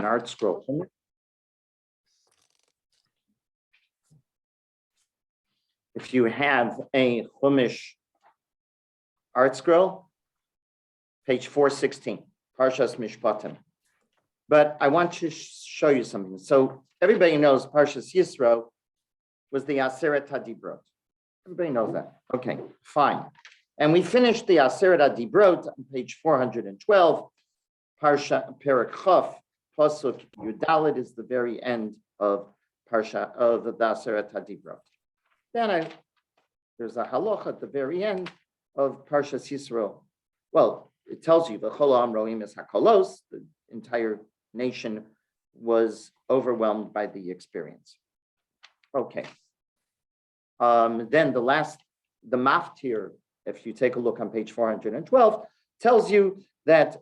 an art scroll. If you have a Chumash art scroll, page 416, Parshas Mishpatim. But I want to show you something. So everybody knows Parshas Yisro was the Aseret HaDibrot. Everybody knows that. Okay, fine. And we finished the Aseret HaDibrot on page 412. Parsha Perek Chaf, Pasuk Yudalit is the very end of Parsha of the Aseret HaDibrot. Then there's a halacha at the very end of Parshas Yisro. Well, it tells you the Chol Ha'am Roim es HaKolos, the entire nation was overwhelmed by the experience. Okay. Then the Maftir, if you take a look on page 412, tells you that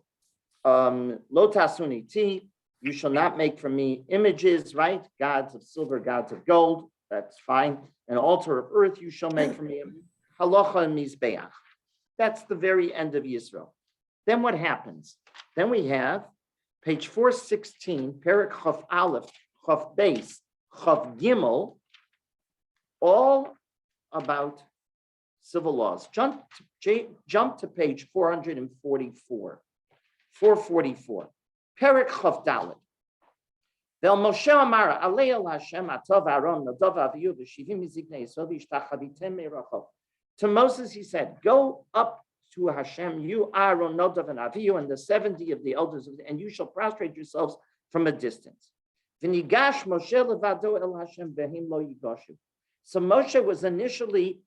Lo tasuniti, you shall not make for me images, right? Gods of silver, gods of gold, that's fine. An altar of earth you shall make for me. Halacha and mizbeach. That's the very end of Yisro. Then what happens? Then we have page 416, Perek Chaf Aleph, Chaf Beis, Chaf Gimel, all about civil laws. Jump to page 444. 444. Perek Chaf Dalet. Vel Moshe Amar Alei El Hashem Atov Aaron Nadav Avihu v'Shivim Mizignei Yisrael v'Yishtachavitem Meirachov. To Moses he said, "Go up to Hashem, you Aaron, Nadav, and Avihu, and the 70 of the elders, and you shall prostrate yourselves from a distance." V'nigash Moshe levado El Hashem v'him lo yigashu. So Moshe was initially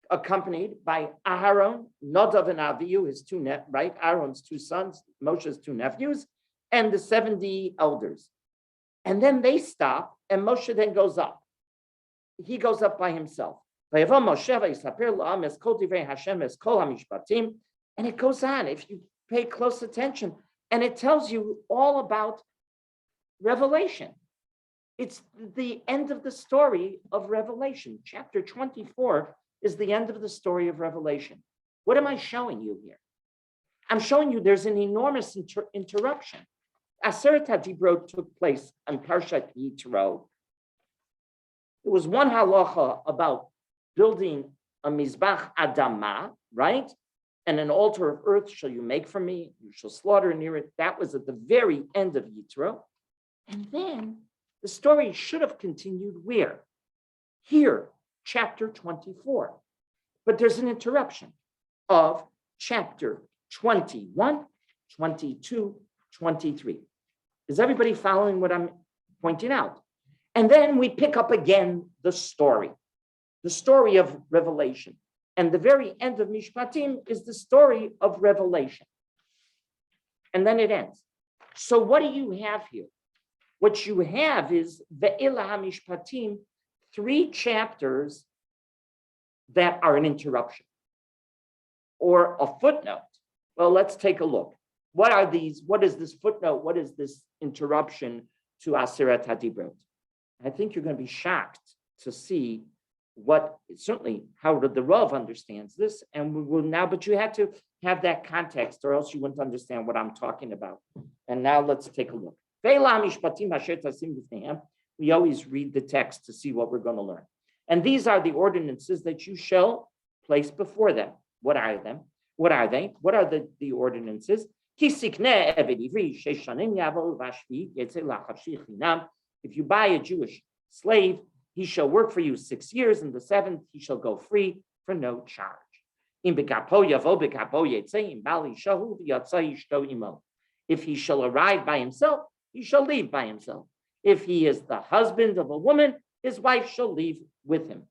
accompanied by Aaron, Nadav, and Avihu, his two Aaron's two sons, Moshe's two nephews, and the 70 elders. And then they stop, and Moshe then goes up. He goes up by himself. And it goes on, if you pay close attention, and it tells you all about Revelation. It's the end of the story of Revelation. Chapter 24 is the end of the story of Revelation. What am I showing you here? I'm showing you there's an enormous interruption. Aseret HaDibrot took place on Parshat Yitro. There was one halacha about building a Mizbach Adama, right? And an altar of earth shall you make for me. You shall slaughter near it. That was at the very end of Yitro. And then the story should have continued where? Here, chapter 24. But there's an interruption of chapter 21, 22, 23. Is everybody following what I'm pointing out? And then we pick up again the story of Revelation. And the very end of Mishpatim is the story of Revelation. And then it ends. So what do you have here? What you have is Ve'ila HaMishpatim, 3 chapters that are an interruption or a footnote. Well, let's take a look. What are these? What is this footnote? What is this interruption to Aseret HaDibrot? I think you're going to be shocked to see certainly how the Rav understands this. And we will now, but you had to have that context or else you wouldn't understand what I'm talking about. And now let's take a look. We always read the text to see what we're going to learn. And these are the ordinances that you shall place before them. What are them? What are they? What are the ordinances? If you buy a Jewish slave, he shall work for you 6 years, and the 7th he shall go free for no charge. If he shall arrive by himself, he shall leave by himself. If he is the husband of a woman, his wife shall leave with him.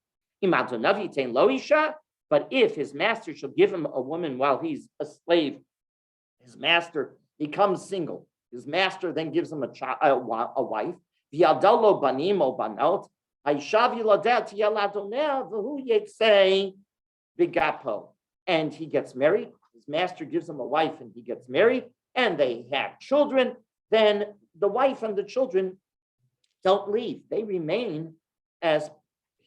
But if his master shall give him a woman while he's a slave, his master becomes single. His master then gives him a wife. And he gets married. His master gives him a wife and he gets married, and they have children. Then the wife and the children don't leave. They remain as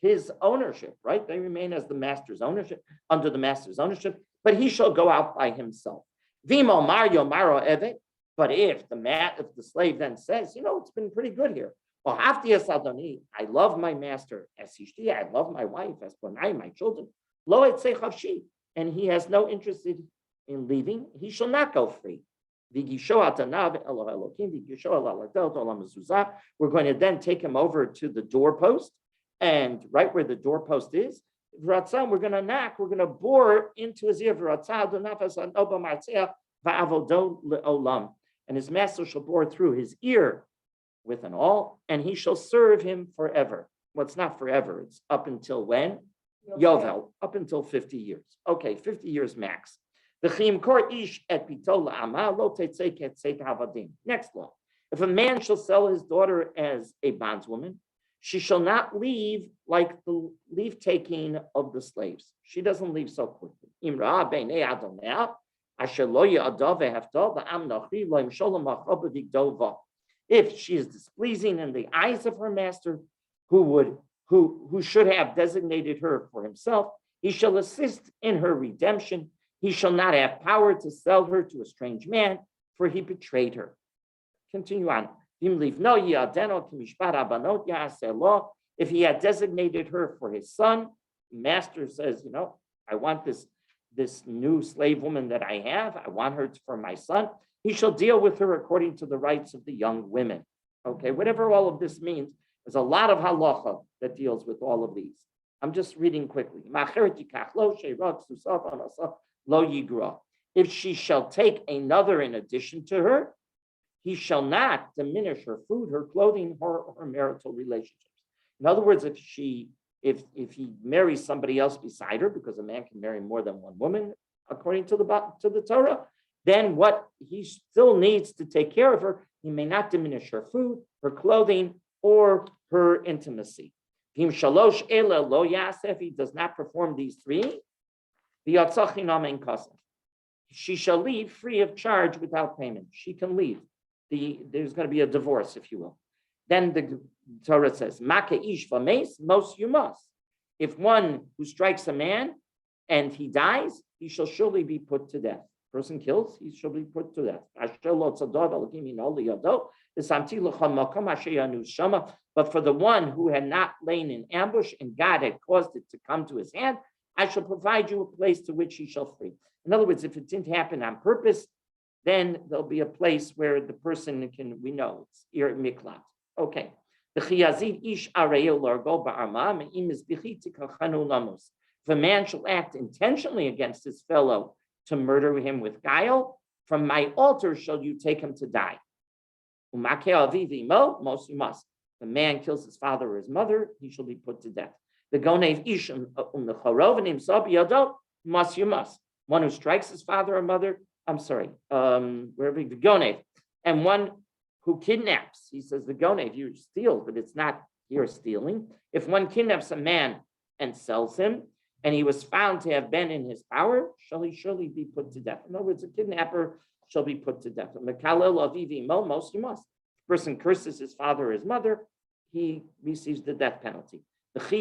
his ownership, right? They remain as the master's ownership, under the master's ownership, but he shall go out by himself. Vimo Mario Maro Evet. But if the slave then says, it's been pretty good here. Well, I love my master as Ishti, I love my wife as Bonai, my children. And he has no interest in leaving, he shall not go free. We're going to then take him over to the doorpost, and right where the doorpost is, we're going to knock, we're going to bore into his ear, and his master shall bore through his ear with an awl, and he shall serve him forever. Well, it's not forever, it's up until when? Yovel, up until 50 years. Okay, 50 years max. Next law. If a man shall sell his daughter as a bondswoman, she shall not leave like the leave taking of the slaves. She doesn't leave so quickly. If she is displeasing in the eyes of her master, who should have designated her for himself, he shall assist in her redemption. He shall not have power to sell her to a strange man, for he betrayed her. Continue on. If he had designated her for his son, the master says, I want this new slave woman that I have. I want her for my son. He shall deal with her according to the rights of the young women. Okay, whatever all of this means, there's a lot of halacha that deals with all of these. I'm just reading quickly. If she shall take another in addition to her, he shall not diminish her food, her clothing, or her marital relationships. In other words, if he marries somebody else beside her, because a man can marry more than one woman, according to the Torah, then what he still needs to take care of her, he may not diminish her food, her clothing, or her intimacy. If he does not perform these three, she shall leave free of charge without payment. She can leave. There's going to be a divorce, if you will. Then the Torah says, most you must. If one who strikes a man and he dies, he shall surely be put to death. Person kills, he shall be put to death. But for the one who had not lain in ambush and God had caused it to come to his hand, I shall provide you a place to which he shall free. In other words, if it didn't happen on purpose, then there'll be a place where the person we know, it's ir miklat. Okay. If a man shall act intentionally against his fellow to murder him with guile, from my altar shall you take him to die. Most you must. If a man kills his father or his mother, he shall be put to death. The gonev ish must you must. One who strikes his father or mother, wherever the gonev, and one who kidnaps, he says the gonev, you steal, but it's not you're stealing. If one kidnaps a man and sells him, and he was found to have been in his power, shall he surely be put to death. In other words, a kidnapper shall be put to death. Most you must. If a person curses his father or his mother, he receives the death penalty. If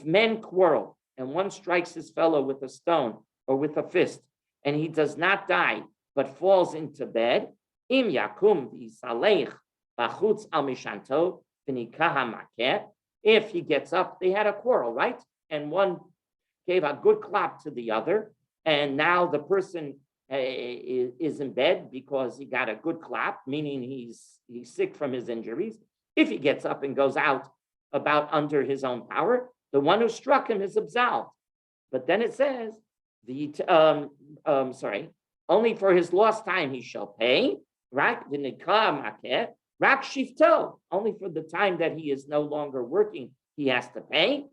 men quarrel and one strikes his fellow with a stone or with a fist, and he does not die but falls into bed, im yakum v'yisalech b'chutz al mishanto v'nikah makeh. If he gets up, they had a quarrel, right? And one gave a good clap to the other, and now the person is in bed because he got a good clap, meaning he's sick from his injuries. If he gets up and goes out about under his own power, the one who struck him is absolved. But then it says, only for his lost time he shall pay, right? The nikah makeh, rak shifto, only for the time that he is no longer working, he has to pay.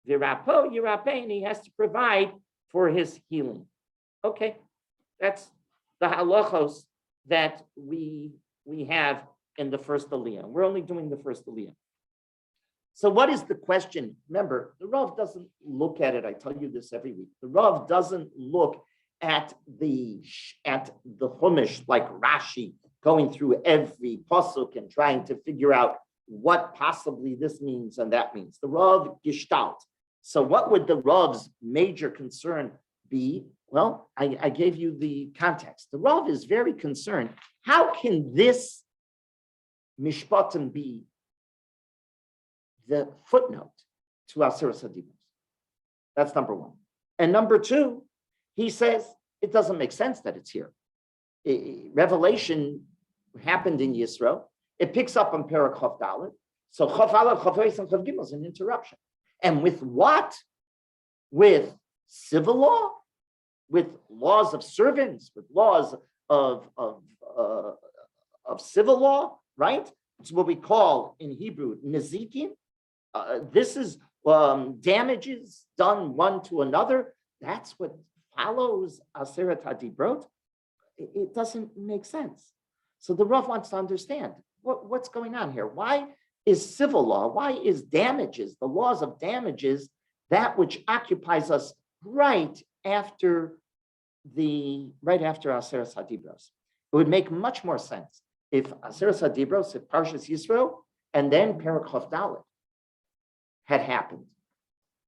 Virapo yirapeh, and he has to provide for his healing. Okay, that's the halachos that we have in the first aliyah. We're only doing the first aliyah. So what is the question? Remember, the Rav doesn't look at it. I tell you this every week. The Rav doesn't look at the Chumash like Rashi, going through every pasuk and trying to figure out what possibly this means and that means. The Rav gestalt. So what would the Rav's major concern be? Well, I gave you the context. The Rav is very concerned. How can this Mishpatim be the footnote to Aseret Hadibros? That's number one. And number two, he says it doesn't make sense that it's here. Revelation happened in Yisro. It picks up on Perek Chof Dalet. So Chof Aleph, Chof Beis, and Chof Gimel is an interruption. And with what? With civil law, with laws of servants, with laws of civil law, right? It's what we call in Hebrew nezikin. This is damages done one to another. That's what follows Aseret Hadibrot. It doesn't make sense. So the Rav wants to understand what's going on here. Why is civil law, why is damages, the laws of damages, that which occupies us right after Aseret Hadibros? It would make much more sense if Aseret Hadibros, if Parshas Yisro, and then Perek Chof Dalet had happened.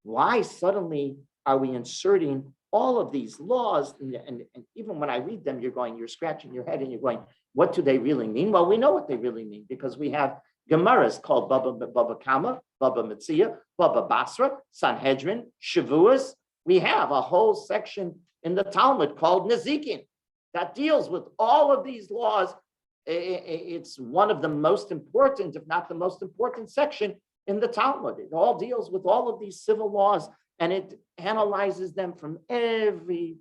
Why suddenly are we inserting all of these laws? And even when I read them, you're scratching your head and you're going, what do they really mean? Well, we know what they really mean because we have Gemaras called Baba Kama, Baba Metzia, Baba Basra, Sanhedrin, Shavuos. We have a whole section in the Talmud called Nezikin that deals with all of these laws. It's one of the most important, if not the most important section in the Talmud. It all deals with all of these civil laws and it analyzes them from every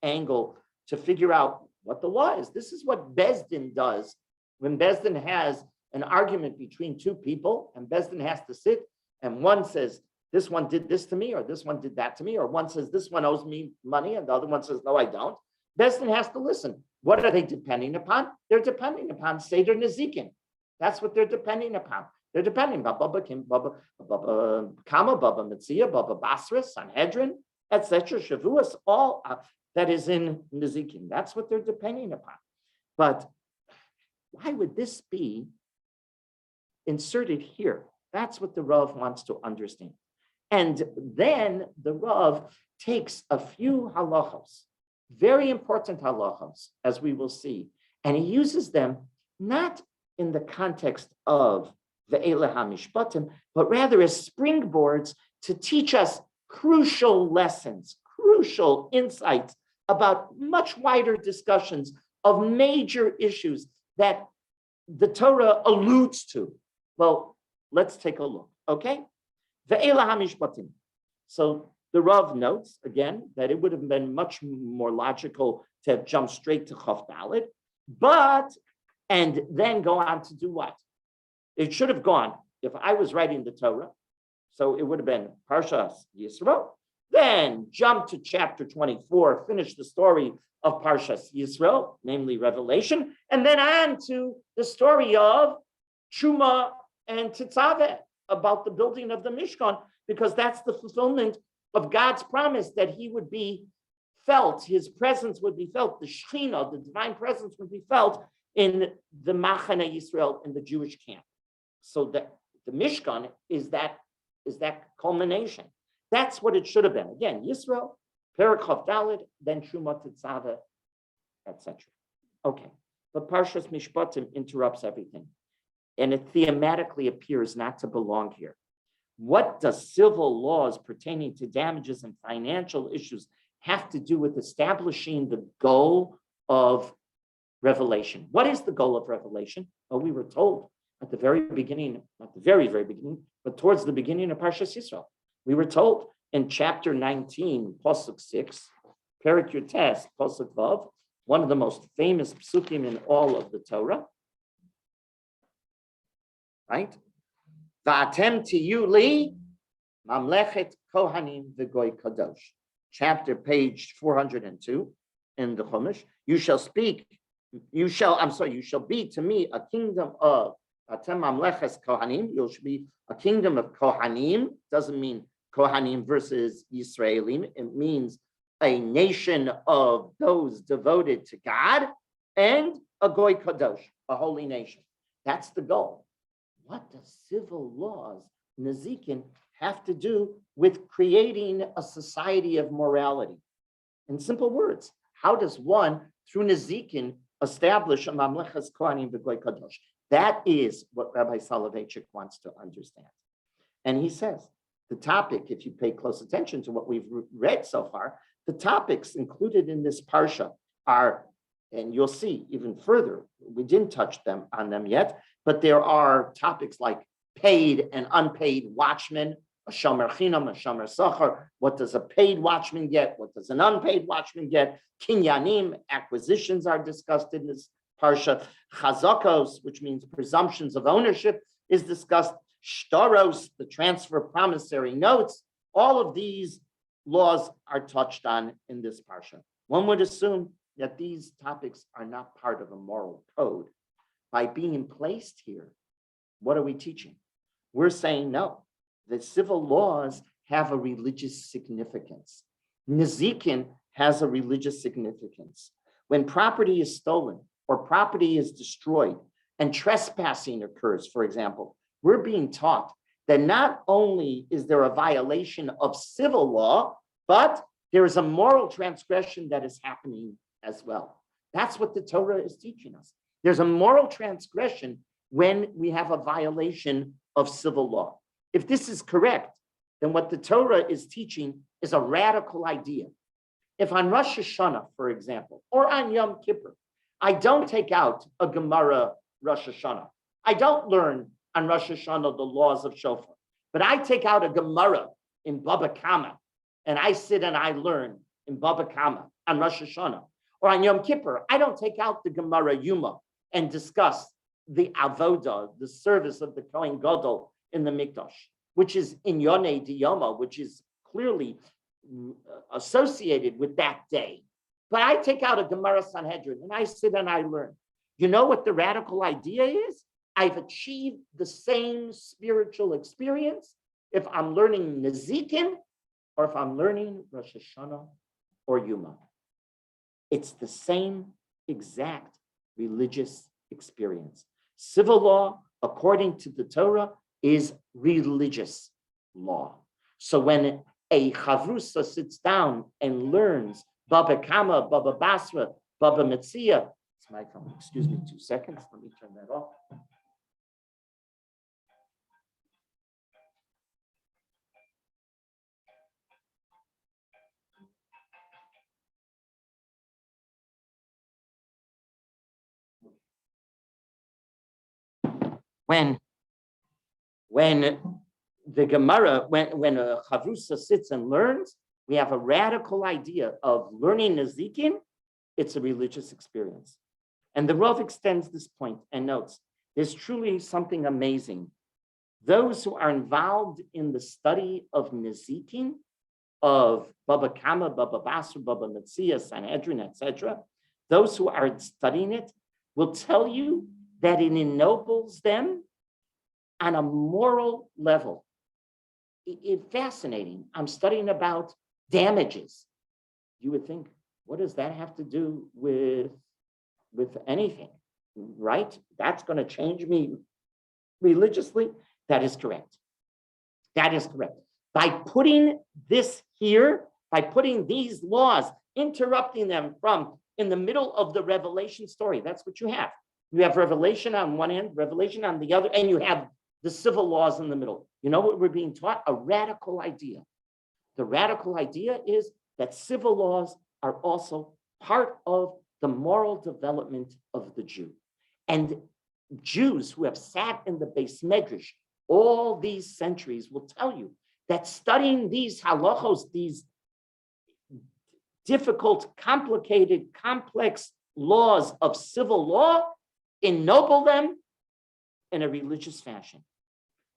angle to figure out what the law is. This is what Bezdin does when Bezdin has an argument between two people and Bezdin has to sit and one says, this one did this to me, or this one did that to me, or one says, this one owes me money, and the other one says, no, I don't. Bezdin has to listen. What are they depending upon? They're depending upon Seder Nezikin. That's what they're depending upon. They're depending on Baba Kama, Baba Metzia, Baba Basra, Sanhedrin, etc., Shavuos, all that is in Nezikin. That's what they're depending upon. But why would this be inserted here? That's what the Rav wants to understand. And then the Rav takes a few halachos, very important halachos, as we will see, and he uses them not in the context of Ve'ele HaMishpatim, but rather as springboards to teach us crucial lessons, crucial insights about much wider discussions of major issues that the Torah alludes to. Well, let's take a look, okay? Ve'ele HaMishpatim. So the Rav notes, again, that it would have been much more logical to have jumped straight to Chof Dalet, and then go on to do what? It should have gone, if I was writing the Torah, so it would have been Parshas Yisro, then jump to chapter 24, finish the story of Parshas Yisro, namely Revelation, and then on to the story of Truma and Tetzaveh, about the building of the Mishkan, because that's the fulfillment of God's promise that he would be felt, his presence would be felt, the Shekhinah, the divine presence would be felt in the Machane Yisrael, in the Jewish camp. So that the Mishkan is that culmination. That's what it should have been. Again, Yisrael, Perek Chof Dalet, then Truma Tetzaveh, etc. Okay, but Parshas Mishpatim interrupts everything, and it thematically appears not to belong here. What does civil laws pertaining to damages and financial issues have to do with establishing the goal of revelation? What is the goal of revelation? Well, we were told at the very beginning, not the very, very beginning, but towards the beginning of Parshas Yisrael. We were told in chapter 19, Pasuk 6, Perek Yutes, Pasuk Vav, one of the most famous psukim in all of the Torah, right? Va'atem tiyu li mamlechet kohanim v'goy kadosh. Chapter page 402 in the Chumash. You shall be to me a kingdom of Atem mamleches kohanim. You shall be a kingdom of kohanim. Doesn't mean kohanim versus Yisraelim. It means a nation of those devoted to God, and a goy kadosh, a holy nation. That's the goal. What does civil laws, Nezikin, have to do with creating a society of morality? In simple words, how does one, through Nezikin, establish a Mamlechas Kohanim B'Goy Kadosh? That is what Rabbi Soloveitchik wants to understand. And he says, the topic, if you pay close attention to what we've read so far, the topics included in this parsha are, and you'll see even further, we didn't touch on them yet, but there are topics like paid and unpaid watchmen, a shomer chinam, a shomer sachar. What does a paid watchman get? What does an unpaid watchman get? Kinyanim, acquisitions are discussed in this parsha. Chazakos, which means presumptions of ownership, is discussed. Shtaros, the transfer of promissory notes. All of these laws are touched on in this parsha. One would assume that these topics are not part of a moral code. By being placed here, what are we teaching? We're saying no, that civil laws have a religious significance. Nezikin has a religious significance. When property is stolen or property is destroyed and trespassing occurs, for example, we're being taught that not only is there a violation of civil law, but there is a moral transgression that is happening as well. That's what the Torah is teaching us. There's a moral transgression when we have a violation of civil law. If this is correct, then what the Torah is teaching is a radical idea. If on Rosh Hashanah, for example, or on Yom Kippur, I don't take out a Gemara Rosh Hashanah. I don't learn on Rosh Hashanah the laws of Shofar, but I take out a Gemara in Baba Kama, and I sit and I learn in Baba Kama on Rosh Hashanah. Or on Yom Kippur, I don't take out the Gemara Yuma and discuss the avodah, the service of the Kohen Gadol in the Mikdash, which is in Yonei Diyoma, which is clearly associated with that day. But I take out a Gemara Sanhedrin and I sit and I learn. You know what the radical idea is? I've achieved the same spiritual experience if I'm learning Nezikin or if I'm learning Rosh Hashanah or Yuma. It's the same exact religious experience. Civil law, according to the Torah, is religious law. So when a chavrusa sits down and learns Baba Kama, Baba Basra, Baba Metzia, it's my phone, excuse me 2 seconds, let me turn that off. When the Gemara, when a Chavrusa sits and learns, we have a radical idea of learning Nezikin. It's a religious experience. And the Rav extends this point and notes, there's truly something amazing. Those who are involved in the study of Nezikin, of Baba Kama, Baba Basra, Baba Metzia, Sanhedrin, etc., those who are studying it will tell you that it ennobles them on a moral level. It's fascinating. I'm studying about damages. You would think, what does that have to do with anything, right? That's going to change me religiously? That is correct. That is correct. By putting this here, by putting these laws, interrupting them from in the middle of the Revelation story, that's what you have. You have Revelation on one end, Revelation on the other, and you have the civil laws in the middle. You know what we're being taught? A radical idea. The radical idea is that civil laws are also part of the moral development of the Jew. And Jews who have sat in the Beis Medrash all these centuries will tell you that studying these halachos, these difficult, complicated, complex laws of civil law, ennoble them in a religious fashion.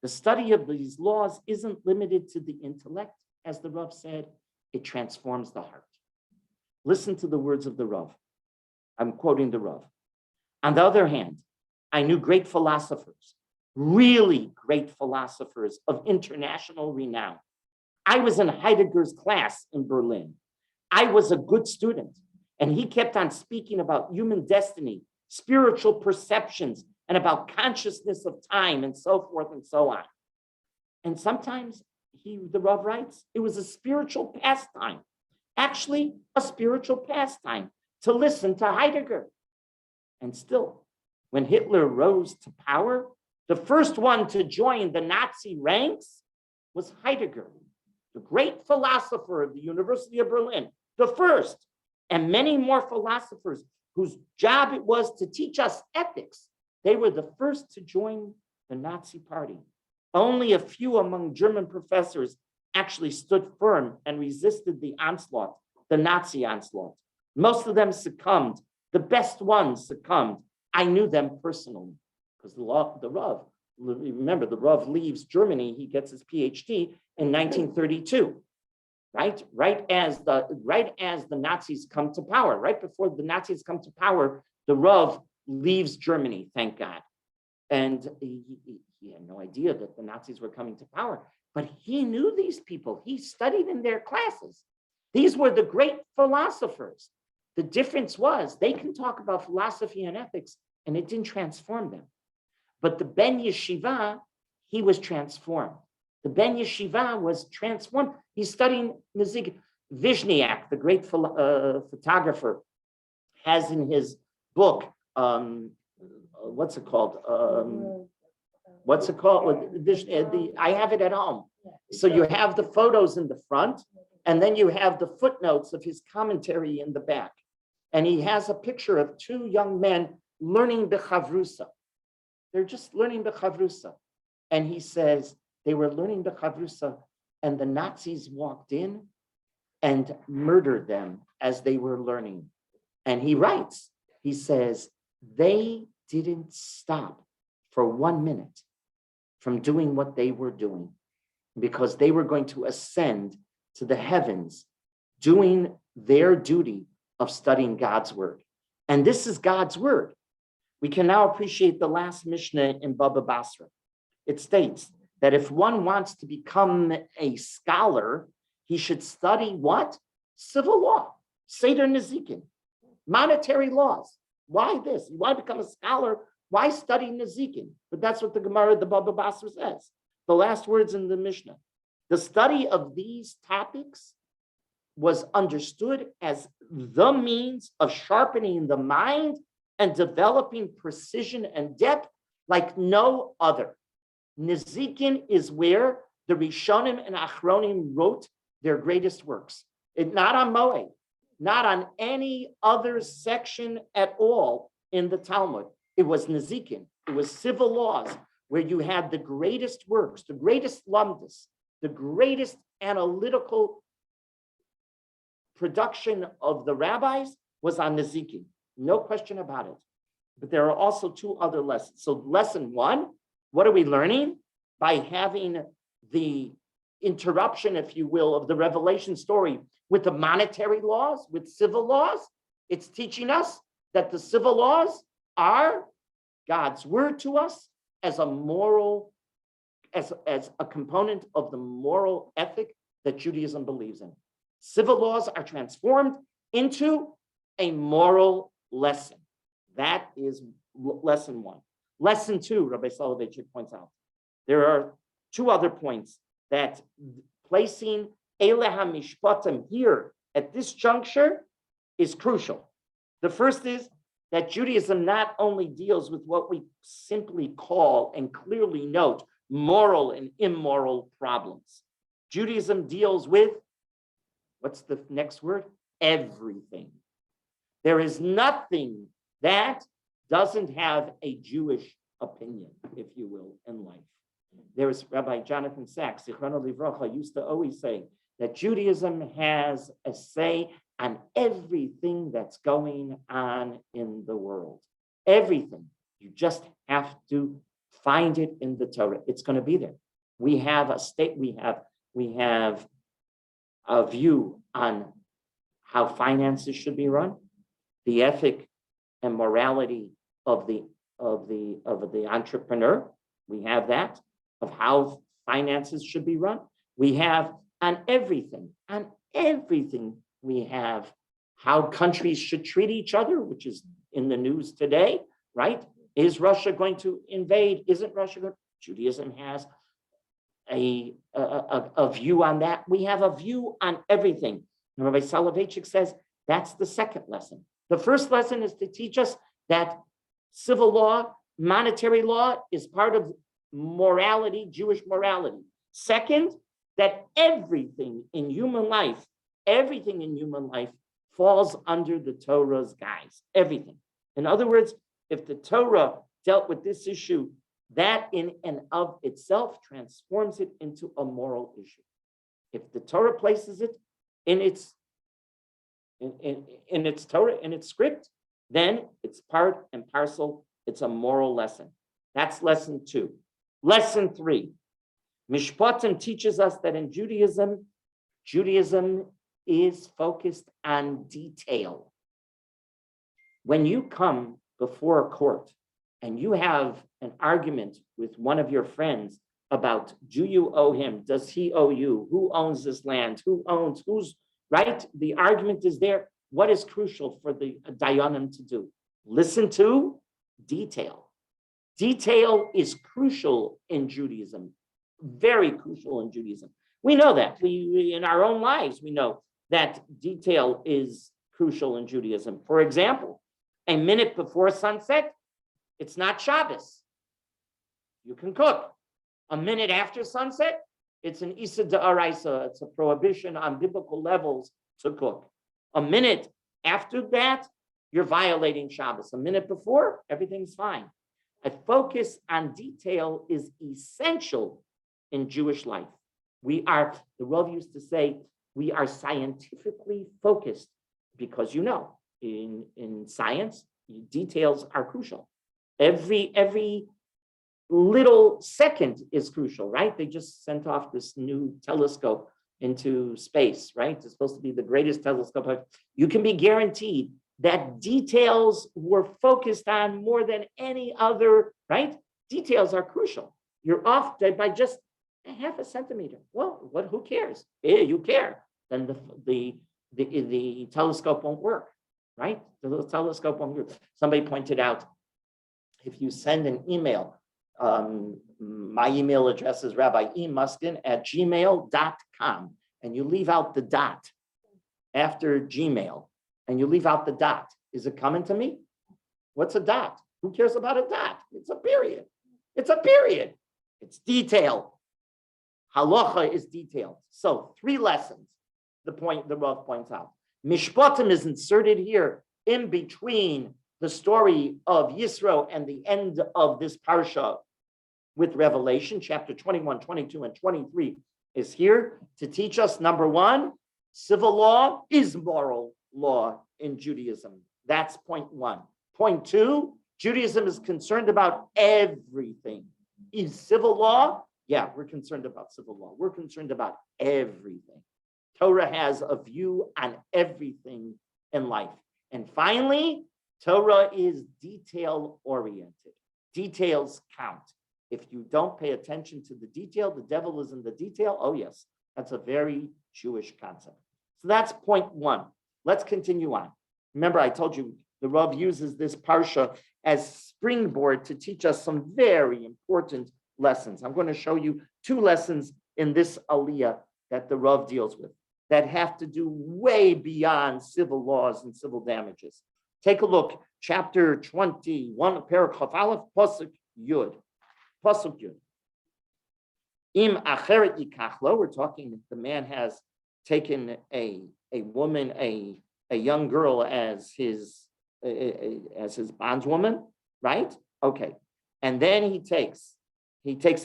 The study of these laws isn't limited to the intellect, as the Rav said, it transforms the heart. Listen to the words of the Rav. I'm quoting the Rav. On the other hand, I knew great philosophers, really great philosophers of international renown. I was in Heidegger's class in Berlin. I was a good student, and he kept on speaking about human destiny, spiritual perceptions, and about consciousness of time, and so forth and so on. And sometimes the Rav writes, it was a spiritual pastime actually a spiritual pastime to listen to Heidegger. And still, when Hitler rose to power, the first one to join the Nazi ranks was Heidegger, the great philosopher of the University of Berlin, the first, and many more philosophers whose job it was to teach us ethics. They were the first to join the Nazi Party. Only a few among German professors actually stood firm and resisted the onslaught, the Nazi onslaught. Most of them succumbed. The best ones succumbed. I knew them personally because the Rav, remember, the Rav leaves Germany. He gets his PhD in 1932, right as the Nazis come to power, right before the Nazis come to power, the Rav leaves Germany, thank God. And he had no idea that the Nazis were coming to power, but he knew these people. He studied in their classes. These were the great philosophers. The difference was they can talk about philosophy and ethics, and it didn't transform them. But the Ben Yeshiva, he was transformed. The Ben Yeshiva was transformed. He's studying music. Vishniak, the great photographer, has in his book, what's it called? I have it at home. So you have the photos in the front, and then you have the footnotes of his commentary in the back. And he has a picture of two young men learning bechavrusa. They're just learning bechavrusa. And he says they were learning bechavrusa, and the Nazis walked in and murdered them as they were learning. And he writes, he says, they didn't stop for 1 minute from doing what they were doing because they were going to ascend to the heavens, doing their duty of studying God's word. And this is God's word. We can now appreciate the last Mishnah in Baba Basra. It states that if one wants to become a scholar, he should study what? Civil law, Seder Nezikin, monetary laws. Why this? You want to become a scholar, why study Nezikin? But that's what the Gemara, the Baba Basra says. The last words in the Mishnah. The study of these topics was understood as the means of sharpening the mind and developing precision and depth like no other. Nezikin is where the Rishonim and Achronim wrote their greatest works. Not on Moed, not on any other section at all in the Talmud. It was Nezikin, it was civil laws, where you had the greatest works, the greatest lumdus, the greatest analytical production of the rabbis was on Nezikin. No question about it. But there are also two other lessons. So lesson one, what are we learning? By having the interruption, if you will, of the revelation story with the monetary laws, with civil laws, it's teaching us that the civil laws are God's word to us as a moral, as a component of the moral ethic that Judaism believes in. Civil laws are transformed into a moral lesson. That is lesson one. Lesson two, Rabbi Soloveitchik points out, there are two other points that placing Eile HaMishpatim here at this juncture is crucial. The first is that Judaism not only deals with what we simply call and clearly note moral and immoral problems. Judaism deals with, what's the next word? Everything. There is nothing that doesn't have a Jewish opinion, if you will, in life. There is Rabbi Jonathan Sachs, Zichrono Livrocha, used to always say that Judaism has a say on everything that's going on in the world. Everything. You just have to find it in the Torah. It's going to be there. We have a state, we have a view on how finances should be run, the ethic and morality of the entrepreneur. We have that, of how finances should be run. We have on everything we have how countries should treat each other, which is in the news today, right? Is Russia going to invade? Isn't Russia going to? Judaism has a view on that. We have a view on everything. And Rabbi Soloveitchik says that's the second lesson. The first lesson is to teach us that civil law, monetary law is part of morality, Jewish morality. Second, that everything in human life falls under the Torah's guise, everything. In other words, if the Torah dealt with this issue, that in and of itself transforms it into a moral issue. If the Torah places it in its Torah, in its script, then it's part and parcel, it's a moral lesson. That's lesson 2. Lesson 3, Mishpatim teaches us that in Judaism is focused on detail. When you come before a court and you have an argument with one of your friends about, do you owe him? Does he owe you? Who owns this land? Who's right? The argument is there. What is crucial for the Dayanim to do? Listen to detail. Detail is crucial in Judaism, very crucial in Judaism. We know that. We in our own lives, we know that detail is crucial in Judaism. For example, a minute before sunset, it's not Shabbos. You can cook. A minute after sunset, it's an Isa D'Oraisa. It's a prohibition on biblical levels to cook. A minute after that, you're violating Shabbos. A minute before, everything's fine. A focus on detail is essential in Jewish life. The Rav used to say, we are scientifically focused because in science, details are crucial. Every little second is crucial, right? They just sent off this new telescope into space, right? It's supposed to be the greatest telescope. You can be guaranteed that details were focused on more than any other, right? Details are crucial. You're off by just a half a centimeter. Well, who cares? Yeah, you care. Then the telescope won't work, right? The little telescope won't work. Somebody pointed out, if you send an email, my email address is rabbimuskin@gmail.com, and you leave out the dot after Gmail, and you leave out the dot. Is it coming to me? What's a dot? Who cares about a dot? It's a period. It's a period. It's detail. Halacha is detailed. So 3 lessons, the Rav points out. Mishpatim is inserted here in between the story of Yisro and the end of this parsha with Revelation, chapter 21, 22, and 23 is here to teach us, number 1, civil law is moral law in Judaism. That's point 1. Point 2, Judaism is concerned about everything. Is civil law? Yeah, we're concerned about civil law. We're concerned about everything. Torah has a view on everything in life. And finally, Torah is detail-oriented. Details count. If you don't pay attention to the detail, the devil is in the detail. Oh, yes, that's a very Jewish concept. So that's point 1. Let's continue on. Remember, I told you the Rav uses this parsha as springboard to teach us some very important lessons. I'm going to show you 2 lessons in this aliyah that the Rav deals with that have to do way beyond civil laws and civil damages. Take a look, chapter 21, Parak Aleph, Pasuk Yud. Pasuk Yud. Im acheret yikachlo, we're talking, the man has taken a woman, a young girl as his bondswoman, right? Okay. And then he takes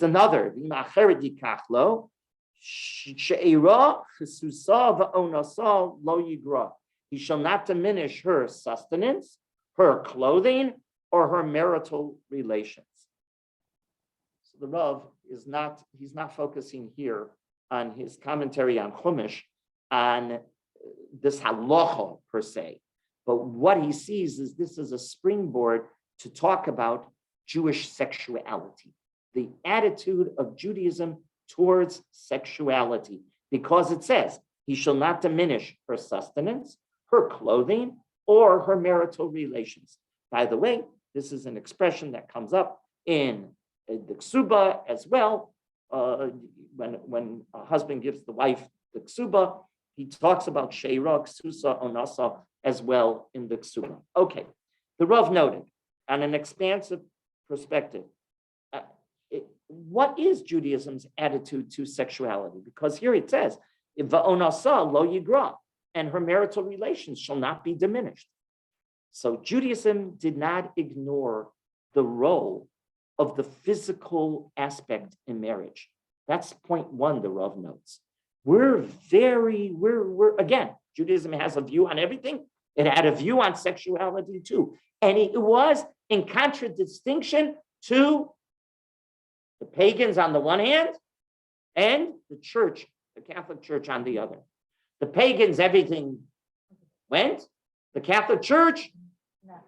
another, Im acheret yikachlo, she'ira chesusa va'onasa lo yigra. He shall not diminish her sustenance, her clothing, or her marital relations. So the Rav he's not focusing here on his commentary on Chumash, on this halacha per se. But what he sees is this is a springboard to talk about Jewish sexuality, the attitude of Judaism towards sexuality, because it says, he shall not diminish her sustenance, her clothing, or her marital relations. By the way, this is an expression that comes up in the ksuba as well. When a husband gives the wife the ksuba, He talks about Sheira, Ksusa, Onasa as well in the Ksura. Okay, the Rav noted on an expansive perspective, what is Judaism's attitude to sexuality? Because here it says, Va'onasa lo yigra, and her marital relations shall not be diminished. So Judaism did not ignore the role of the physical aspect in marriage. That's point one, the Rav notes. We're again, Judaism has a view on everything. It had a view on sexuality too. And it was in contradistinction to the pagans on the one hand and the church, the Catholic Church on the other. The pagans, everything went. The Catholic Church,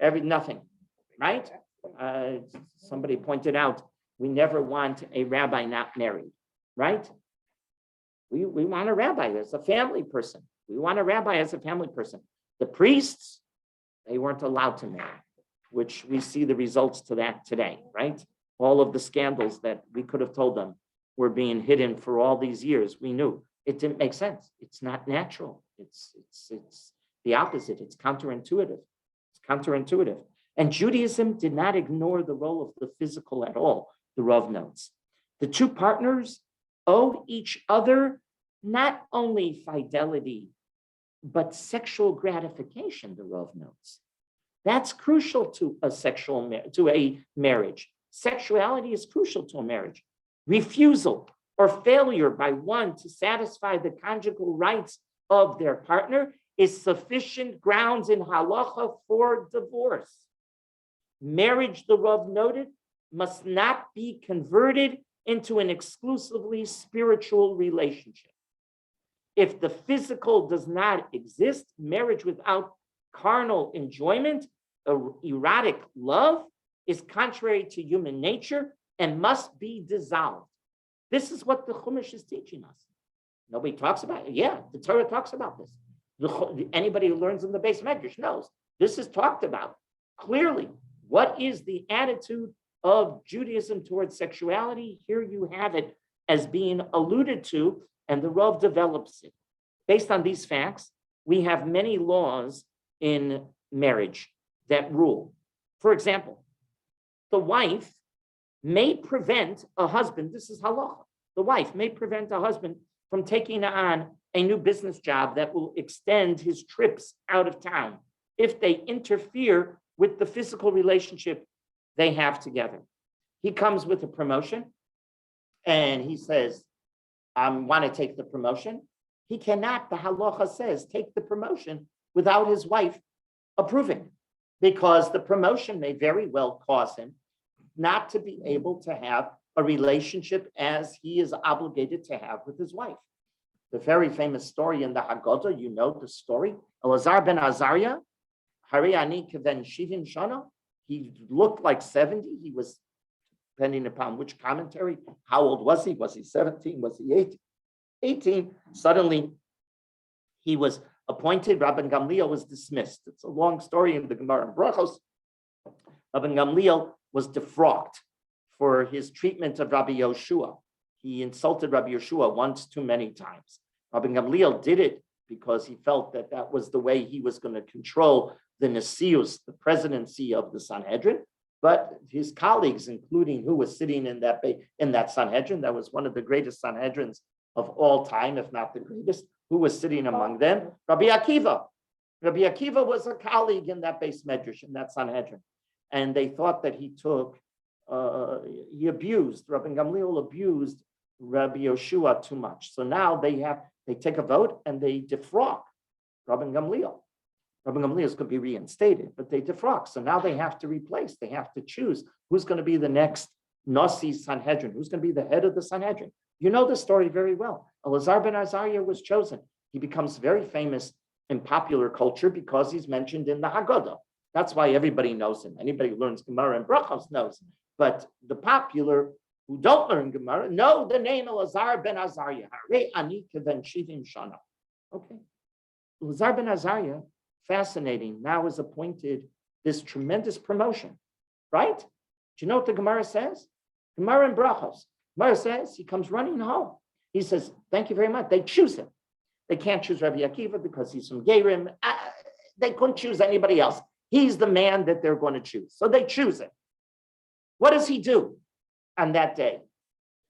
nothing, right? Somebody pointed out, we never want a rabbi not married, right? We want a rabbi as a family person. We want a rabbi as a family person. The priests, they weren't allowed to marry, which we see the results to that today, right? All of the scandals that we could have told them were being hidden for all these years. We knew it didn't make sense. It's not natural. It's the opposite. It's counterintuitive. It's counterintuitive. And Judaism did not ignore the role of the physical at all, the Rav notes. The two partners owe each other not only fidelity, but sexual gratification, the Rav notes. That's crucial to a marriage. Sexuality is crucial to a marriage. Refusal or failure by one to satisfy the conjugal rights of their partner is sufficient grounds in halacha for divorce. Marriage, the Rav noted, must not be converted into an exclusively spiritual relationship. If the physical does not exist, marriage without carnal enjoyment, erotic love, is contrary to human nature and must be dissolved. This is what the Chumash is teaching us. Nobody talks about it. Yeah, the Torah talks about this. Anybody who learns in the Beis Medrash knows this is talked about clearly. What is the attitude of Judaism towards sexuality? Here you have it as being alluded to, and the Rav develops it. Based on these facts, we have many laws in marriage that rule. For example, the wife may prevent a husband, this is halacha, the wife may prevent a husband from taking on a new business job that will extend his trips out of town if they interfere with the physical relationship they have together. He comes with a promotion and he says, I want to take the promotion. He cannot, the halacha says, take the promotion without his wife approving, because the promotion may very well cause him not to be able to have a relationship as he is obligated to have with his wife. The very famous story in the Haggadah, you know the story. Elazar ben Azariah, Hari ani keven shivim shana. He looked like 70. He was, depending upon which commentary, how old was he? Was he 17? Was he 18? 18. Suddenly, he was appointed. Rabban Gamliel was dismissed. It's a long story in the Gemara and Brachos. Rabban Gamliel was defrocked for his treatment of Rabbi Yoshua. He insulted Rabbi Yoshua once too many times. Rabban Gamliel did it because he felt that that was the way he was going to control the Nesius, the presidency of the Sanhedrin. But his colleagues, including who was sitting in that Sanhedrin, that was one of the greatest Sanhedrins of all time, if not the greatest, who was sitting among them? Rabbi Akiva. Rabbi Akiva was a colleague in that Beis Medrash, in that Sanhedrin. And they thought that he abused, Rabban Gamliel abused Rabbi Yoshua too much. So now they take a vote and they defrock Rabban Gamliel. Rabban Gamliel could be reinstated, but they defrock. So now they have to replace, they have to choose who's going to be the next Nasi Sanhedrin, who's going to be the head of the Sanhedrin. You know the story very well. Elazar ben Azariah was chosen. He becomes very famous in popular culture because he's mentioned in the Haggadah. That's why everybody knows him. Anybody who learns Gemara and Brachos knows him. But the popular who don't learn Gemara know the name Elazar ben Azariah. Hare ani keven shivim shana. Okay. Elazar ben Azariah, fascinating, now is appointed this tremendous promotion, right? Do you know what the Gemara says? Gemara and Brachos. Gemara says he comes running home. He says, thank you very much. They choose him. They can't choose Rabbi Akiva because he's from Gerim. They couldn't choose anybody else. He's the man that they're going to choose. So they choose him. What does he do on that day?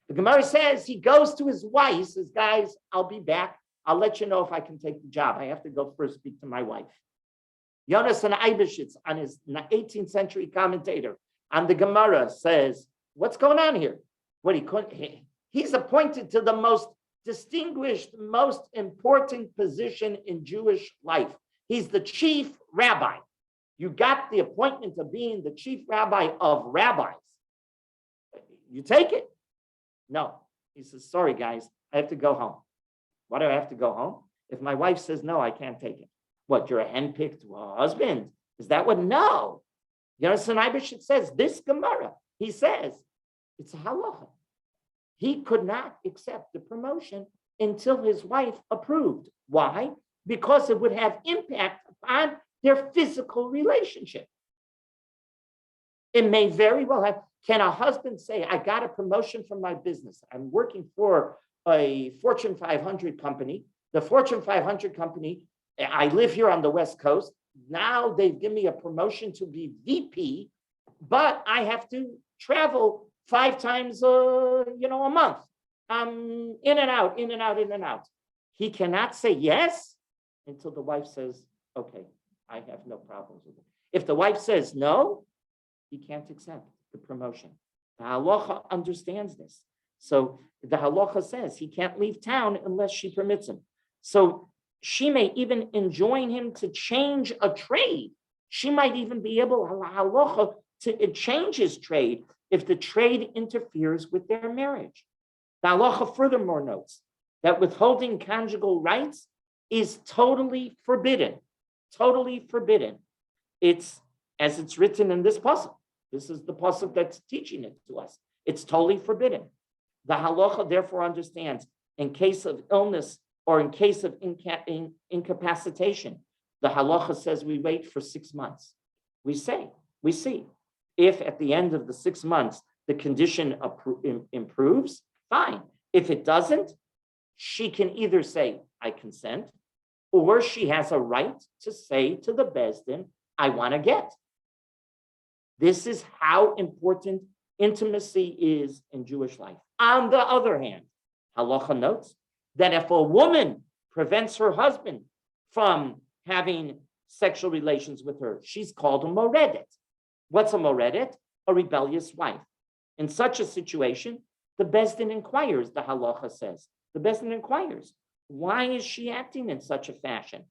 The Gemara says he goes to his wife, says, guys, I'll be back. I'll let you know if I can take the job. I have to go first speak to my wife. Yonasan Eibeshitz, on his 18th century commentator on the Gemara, says, what's going on here? He's appointed to the most distinguished, most important position in Jewish life. He's the chief rabbi. You got the appointment of being the chief rabbi of rabbis. You take it? No. He says, sorry, guys, I have to go home. Why do I have to go home? If my wife says no, I can't take it. What, you're a handpicked husband? Is that what? No. Yonasan Eibeshitz says, this Gemara, he says, it's a halacha. He could not accept the promotion until his wife approved. Why? Because it would have impact upon their physical relationship. It may very well have. Can a husband say, I got a promotion from my business. I'm working for a Fortune 500 company. The Fortune 500 company, I live here on the West Coast. Now they've given me a promotion to be VP, but I have to travel 5 times a month. In and out, in and out, in and out. He cannot say yes until the wife says, okay, I have no problems with it. If the wife says no, he can't accept the promotion. The halacha understands this. So the halacha says he can't leave town unless she permits him. So she may even enjoin him to change a trade. She might even be able, halacha, to change his trade if the trade interferes with their marriage. The halacha furthermore notes that withholding conjugal rights is totally forbidden. Totally forbidden. It's as it's written in this pasuk. This is the pasuk that's teaching it to us. It's totally forbidden. The halacha therefore understands in case of illness or in case of incapacitation, the halacha says we wait for 6 months. We see. If at the end of the 6 months, the condition improves, fine. If it doesn't, she can either say, I consent, or she has a right to say to the Beis Din, I want to get. This is how important intimacy is in Jewish life. On the other hand, halacha notes that if a woman prevents her husband from having sexual relations with her, she's called a moredet. What's a moredet? A rebellious wife. In such a situation, the Beis Din inquires, the halacha says. The Beis Din inquires, why is she acting in such a fashion?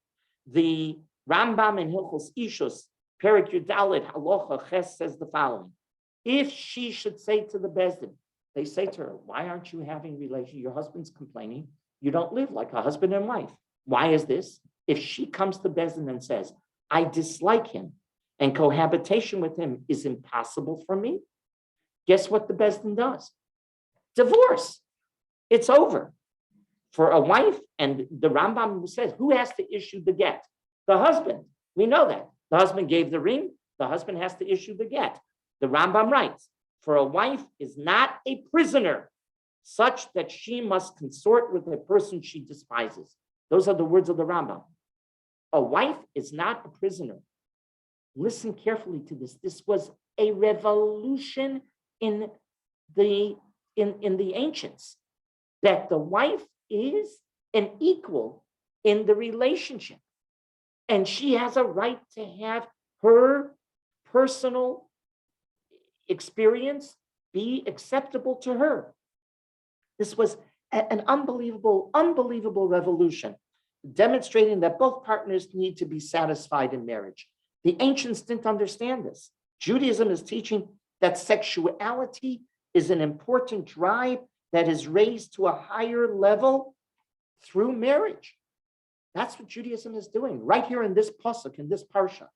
The Rambam in Hilchos Ishus, Perek Yudalit, halacha ches says the following. If she should say to the Beis Din, they say to her, why aren't you having relations? Your husband's complaining. You don't live like a husband and wife. Why is this? If she comes to Beis Din and says, I dislike him and cohabitation with him is impossible for me, guess what the Beis Din does? Divorce. It's over. For a wife, and the Rambam says, who has to issue the get? The husband. We know that. The husband gave the ring. The husband has to issue the get. The Rambam writes, for a wife is not a prisoner such that she must consort with a person she despises. Those are the words of the Rambam. A wife is not a prisoner. Listen carefully to this. This was a revolution in the ancients, that the wife is an equal in the relationship. And she has a right to have her personal experience be acceptable to her. This was an unbelievable revolution, demonstrating that both partners need to be satisfied in marriage. The ancients didn't understand this. Judaism is teaching that sexuality is an important drive that is raised to a higher level through marriage. That's what Judaism is doing right here in this pasuk, in this parsha.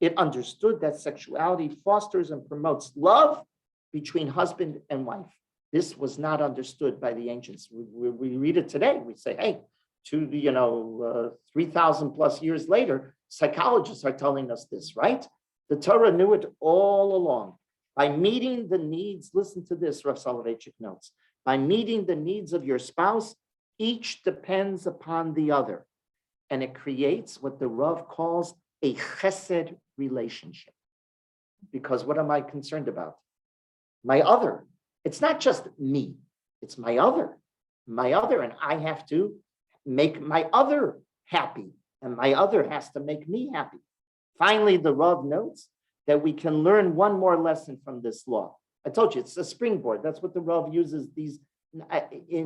It understood that sexuality fosters and promotes love between husband and wife. This was not understood by the ancients. We read it today. We say, hey, 3,000 plus years later, psychologists are telling us this, right? The Torah knew it all along. By meeting the needs, listen to this, Rav Soloveitchik notes, by meeting the needs of your spouse, Each depends upon the other. And it creates what the Rav calls a chesed relationship. Because what am I concerned about? My other. It's not just me. It's my other. My other. And I have to make my other happy. And my other has to make me happy. Finally, the Rav notes that we can learn one more lesson from this law. I told you, it's a springboard. That's what the Rav uses these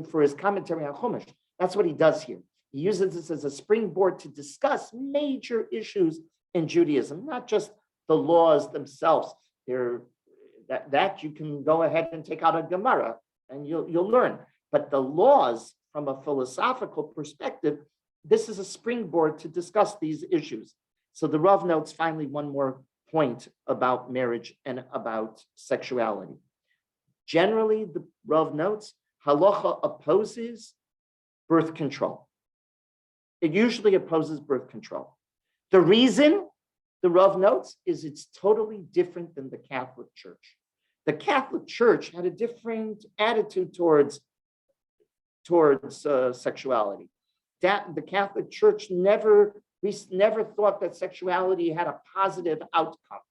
for his commentary on Chumash. That's what he does here. He uses this as a springboard to discuss major issues in Judaism, not just the laws themselves. That you can go ahead and take out a Gemara and you'll learn. But the laws, from a philosophical perspective, this is a springboard to discuss these issues. So the Rav notes finally one more point about marriage and about sexuality. Generally, the Rav notes, halacha opposes birth control. It usually opposes birth control. The reason, the Rav notes, is it's totally different than the Catholic Church. The Catholic Church had a different attitude towards sexuality. That the Catholic Church never thought that sexuality had a positive outcome.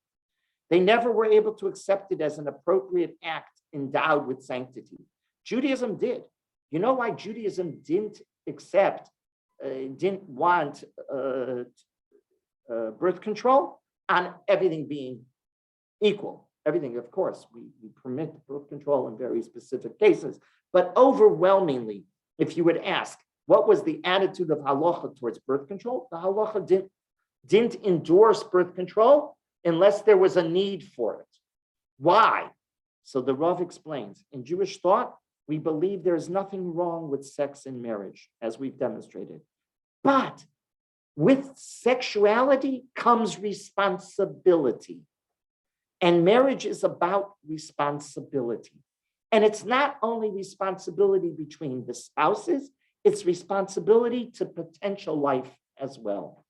They never were able to accept it as an appropriate act endowed with sanctity. Judaism did. You know why Judaism didn't want birth control? On everything being equal. Everything, of course, we permit birth control in very specific cases, but overwhelmingly, if you would ask, what was the attitude of halacha towards birth control? The halacha didn't endorse birth control unless there was a need for it. Why? So the Rav explains, in Jewish thought, we believe there's nothing wrong with sex in marriage, as we've demonstrated. But with sexuality comes responsibility. And marriage is about responsibility. And it's not only responsibility between the spouses, it's responsibility to potential life as well.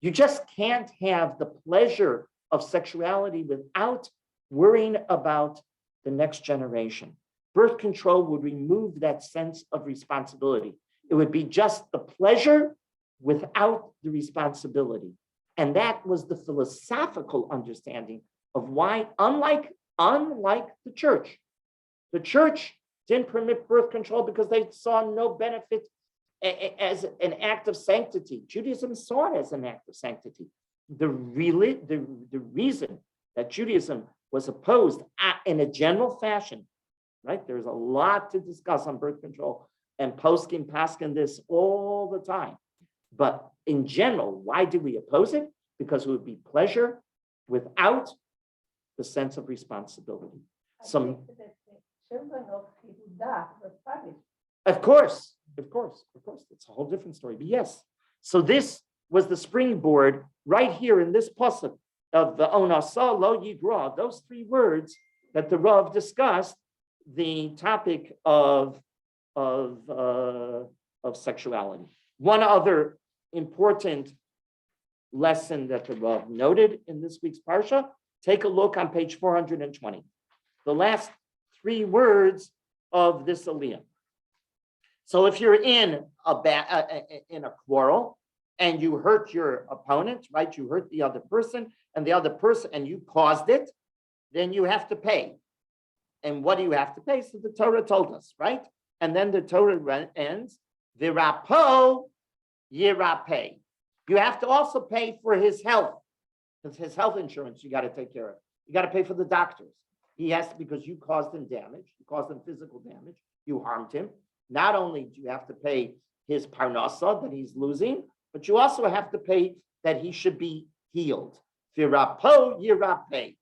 You just can't have the pleasure of sexuality without worrying about the next generation. Birth control would remove that sense of responsibility. It would be just the pleasure without the responsibility. And that was the philosophical understanding of why, unlike the church didn't permit birth control because they saw no benefit as an act of sanctity. Judaism saw it as an act of sanctity. The reason that Judaism was opposed in a general fashion, right? There's a lot to discuss on birth control, and poskim paskin this all the time. But in general, why do we oppose it? Because it would be pleasure without the sense of responsibility. Children of Yehuda were punished. Of course. It's a whole different story. But yes, so this was the springboard right here in this pasuk of the Onasa Lo Yigra, those three words that the Rav discussed, the topic of sexuality. One other important lesson that the Rav noted in this week's parsha, take a look on page 420. The last three words of this aliyah. So if you're in a quarrel and you hurt your opponent, right? You hurt the other person and you caused it, then you have to pay. And what do you have to pay? So the Torah told us, right? And then the Torah ends, v'rapo yirapeh. You have to also pay for his health. Because his health insurance you got to take care of. You got to pay for the doctors. He has to, because you caused him damage, you caused him physical damage, you harmed him. Not only do you have to pay his parnasa that he's losing, but you also have to pay that he should be healed. V'rapo yirapeh.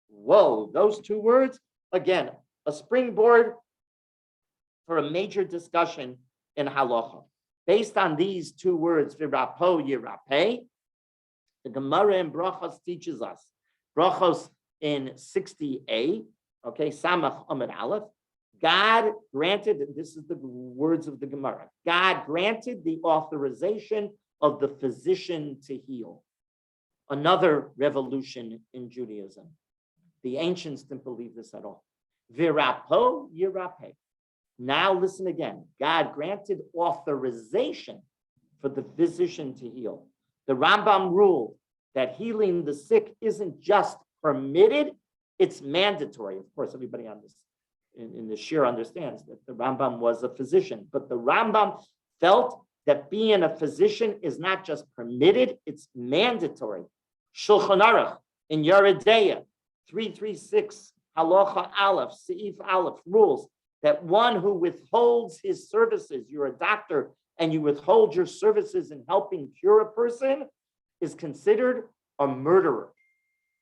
Whoa, those two words, again, a springboard for a major discussion in halacha. Based on these two words, v'rapo yirapeh, the Gemara in Brachos teaches us, Brachos in 60a, okay, Samach Amud Aleph, God granted, and this is the words of the Gemara, God granted the authorization of the physician to heal. Another revolution in Judaism. The ancients didn't believe this at all. V'rapo yirapeh. Now listen again. God granted authorization for the physician to heal. The Rambam ruled that healing the sick isn't just permitted, it's mandatory. Of course, everybody on this in the shir understands that the Rambam was a physician, but the Rambam felt that being a physician is not just permitted, it's mandatory. Shulchan Aruch in Yeridea 336 Halacha Aleph Seif Aleph rules that one who withholds his services, you're a doctor and you withhold your services in helping cure a person, is considered a murderer.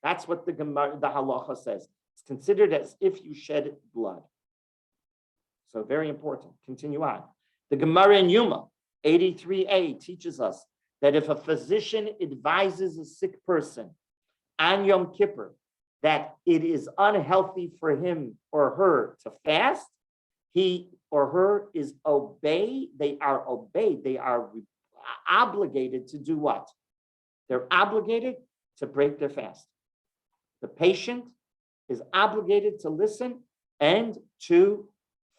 That's what the halacha says. It's considered as if you shed blood. So very important. Continue on. The Gemara in Yuma 83a teaches us that if a physician advises a sick person on Yom Kippur that it is unhealthy for him or her to fast, he or her is obeyed. They are obeyed. They are obligated to do what? They're obligated to break their fast. The patient is obligated to listen and to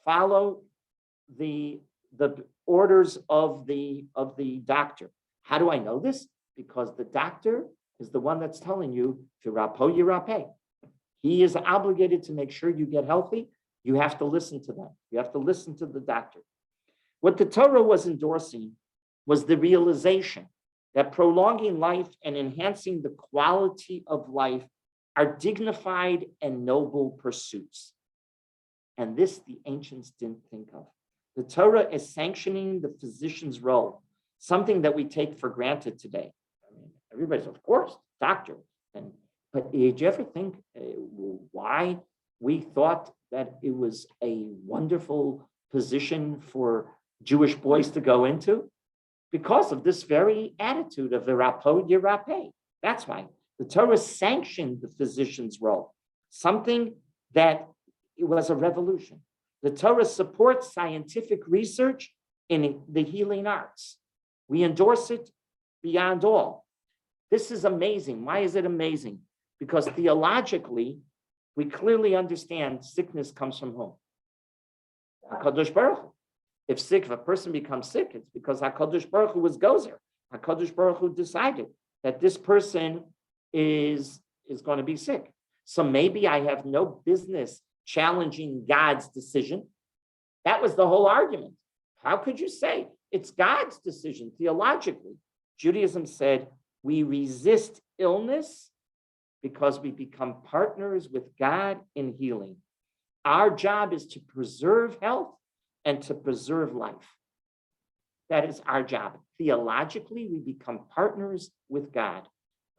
follow the orders of the doctor. How do I know this? Because the doctor is the one that's telling you, Virapo Yirape. He is obligated to make sure you get healthy. You have to listen to them. You have to listen to the doctor. What the Torah was endorsing was the realization that prolonging life and enhancing the quality of life are dignified and noble pursuits. And this the ancients didn't think of. The Torah is sanctioning the physician's role, something that we take for granted today. I mean, everybody's, of course, doctor. But did you ever think why we thought that it was a wonderful position for Jewish boys to go into? Because of this very attitude of Virapo Yirape. That's why the Torah sanctioned the physician's role, something that it was a revolution. The Torah supports scientific research in the healing arts. We endorse it beyond all. This is amazing. Why is it amazing? Because theologically, we clearly understand sickness comes from whom? HaKadosh Baruch Hu. If a person becomes sick, it's because HaKadosh Baruch Hu was gozer. HaKadosh Baruch Hu decided that this person is going to be sick. So maybe I have no business challenging God's decision. That was the whole argument. How could you say it's God's decision theologically? Judaism said we resist illness because we become partners with God in healing. Our job is to preserve health and to preserve life. That is our job. Theologically, we become partners with God.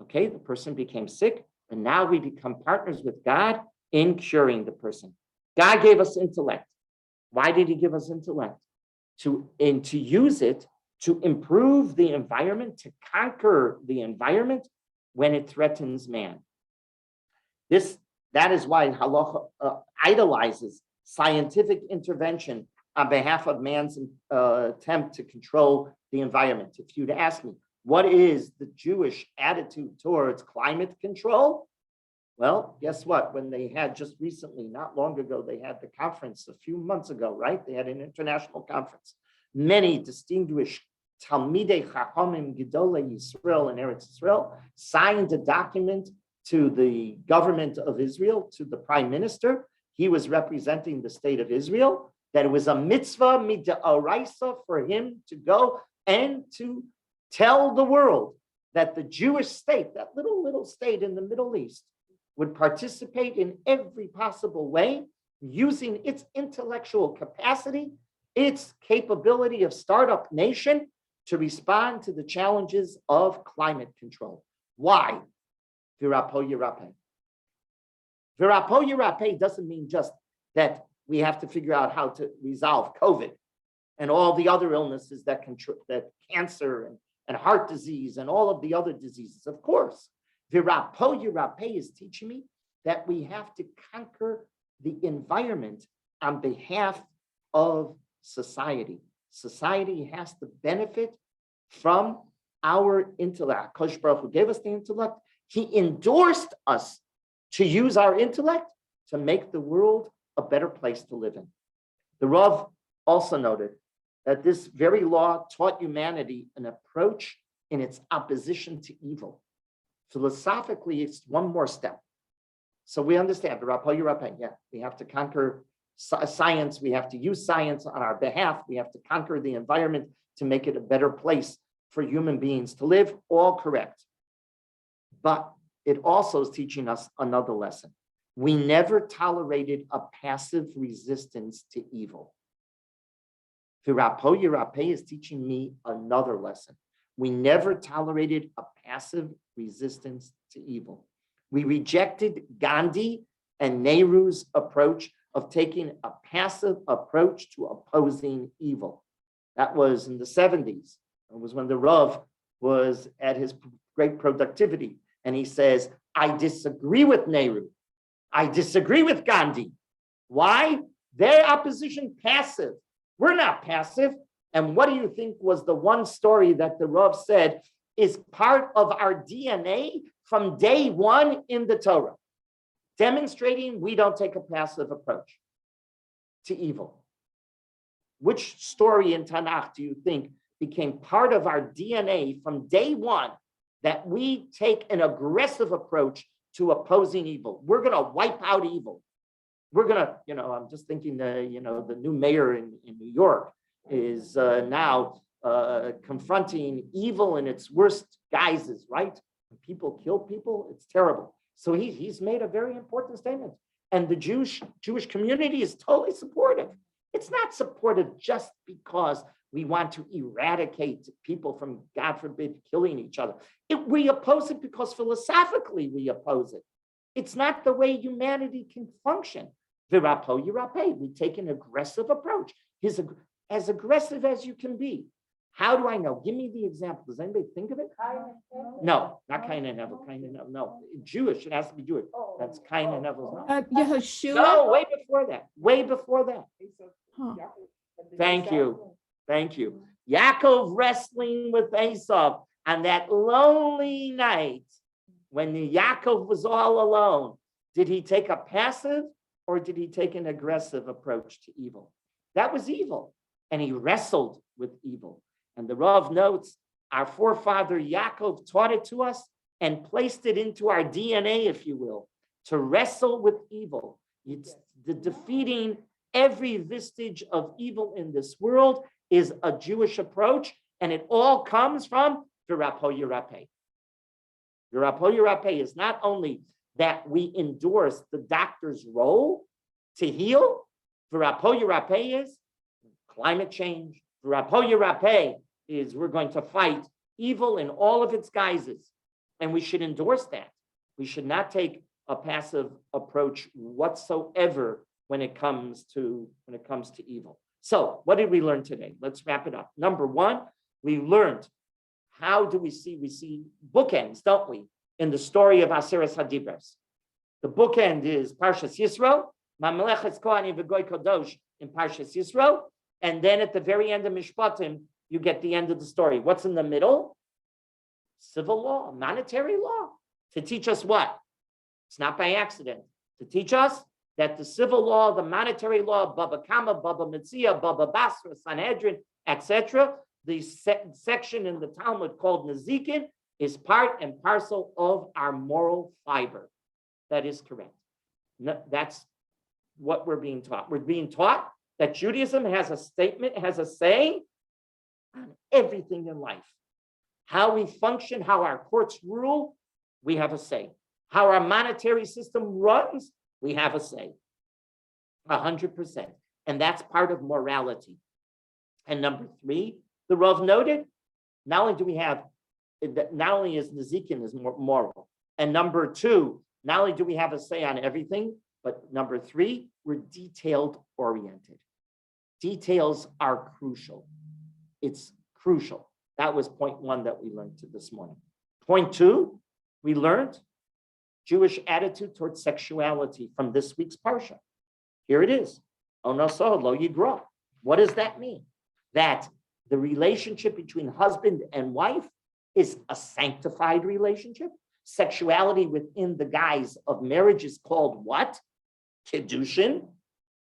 Okay, the person became sick, and now we become partners with God in curing the person. God gave us intellect. Why did he give us intellect? To use it to improve the environment, to conquer the environment when it threatens man. That is why halacha idolizes scientific intervention on behalf of man's attempt to control the environment. If you'd ask me, what is the Jewish attitude towards climate control? Well, guess what? When they had just recently, not long ago, they had the conference a few months ago, right? They had an international conference. Many distinguished Talmidei Chachamim Gedolei Yisrael and Eretz Yisrael signed a document to the government of Israel, to the prime minister. He was representing the state of Israel, that it was a mitzvah mid'oraisa for him to go and to tell the world that the Jewish state, that little state in the Middle East, would participate in every possible way, using its intellectual capacity, its capability of startup nation to respond to the challenges of climate control. Why? Virapo Yirape. Virapo Yirape doesn't mean just that we have to figure out how to resolve COVID and all the other illnesses that cancer and heart disease and all of the other diseases. Of course, Virapo Yirape is teaching me that we have to conquer the environment on behalf of society. Society has to benefit from our intellect. HaKadosh Baruch Hu gave us the intellect. He endorsed us to use our intellect to make the world a better place to live in. The Rav also noted that this very law taught humanity an approach in its opposition to evil. Philosophically, it's one more step. So we understand, we have to conquer science, we have to use science on our behalf, we have to conquer the environment to make it a better place for human beings to live, all correct. But it also is teaching us another lesson. We never tolerated a passive resistance to evil. V'rapo Yirapeh is teaching me another lesson. We never tolerated a passive resistance to evil. We rejected Gandhi and Nehru's approach of taking a passive approach to opposing evil. That was in the 70s. It was when the Rav was at his great productivity. And he says, I disagree with Nehru. I disagree with Gandhi. Why? Their opposition passive. We're not passive. And what do you think was the one story that the Rav said is part of our DNA from day one in the Torah? Demonstrating we don't take a passive approach to evil. Which story in Tanakh do you think became part of our DNA from day one, that we take an aggressive approach to opposing evil? We're going to wipe out evil. We're going to, I'm just thinking, the new mayor in New York is now confronting evil in its worst guises, right? When people kill people, it's terrible. So he's made a very important statement. And the Jewish community is totally supportive. It's not supportive just because we want to eradicate people from, God forbid, killing each other. We oppose it because philosophically we oppose it. It's not the way humanity can function. V'rapo Yirapeh, we take an aggressive approach. As aggressive as you can be. How do I know? Give me the example. Does anybody think of it? No, not Cain and Hevel. No. Jewish, it has to be Jewish. That's Cain and Hevel. Yehoshua? No, way before that. Way before that. Huh. Thank you. Yaakov wrestling with Esau on that lonely night when Yaakov was all alone. Did he take a passive or did he take an aggressive approach to evil? That was evil. And he wrestled with evil. And the Rav notes, our forefather Yaakov taught it to us and placed it into our DNA, if you will, to wrestle with evil. It's the defeating every vestige of evil in this world is a Jewish approach, and it all comes from V'rapo Yirapeh. V'rapo Yirapeh is not only that we endorse the doctor's role to heal. V'rapo Yirapeh is climate change. V'rapo Yirapeh is we're going to fight evil in all of its guises, and we should endorse that. We should not take a passive approach whatsoever when it comes to evil. So what did we learn today? Let's wrap it up. Number one, we learned how do we see bookends, don't we, in the story of Aseres HaDibros. The bookend is Parshas Yisro, Mamlechet Kohanim v'Goy Kadosh in Parshas Yisro, and then at the very end of Mishpatim, you get the end of the story. What's in the middle? Civil law, monetary law. To teach us what? It's not by accident. To teach us that the civil law, the monetary law, Baba Kama, Baba Metzia, Baba Basra, Sanhedrin, etc., the section in the Talmud called Nezikin is part and parcel of our moral fiber. That is correct. That's what we're being taught. We're being taught that Judaism has a statement, has a saying on everything in life. How we function, how our courts rule, we have a say. How our monetary system runs, we have a say. 100%. And that's part of morality. And number three, the Rav noted, not only is Nezikin is moral, and number two, not only do we have a say on everything, but number three, we're detailed oriented. Details are crucial. It's crucial. That was point one that we learned this morning. Point two, we learned Jewish attitude towards sexuality from this week's Parsha. Here it is. Onoso lo yigra. What does that mean? That the relationship between husband and wife is a sanctified relationship. Sexuality within the guise of marriage is called what? Kiddushin.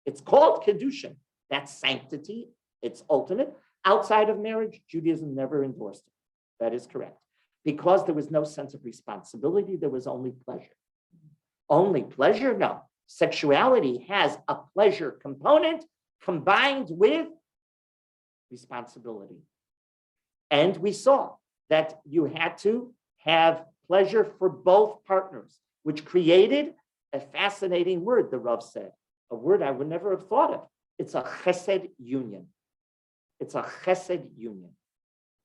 It's called Kiddushin. That's sanctity. It's ultimate. Outside of marriage, Judaism never endorsed it. That is correct. Because there was no sense of responsibility, there was only pleasure. Only pleasure? No. Sexuality has a pleasure component combined with responsibility. And we saw that you had to have pleasure for both partners, which created a fascinating word, the Rav said, a word I would never have thought of. It's a chesed union. It's a chesed union.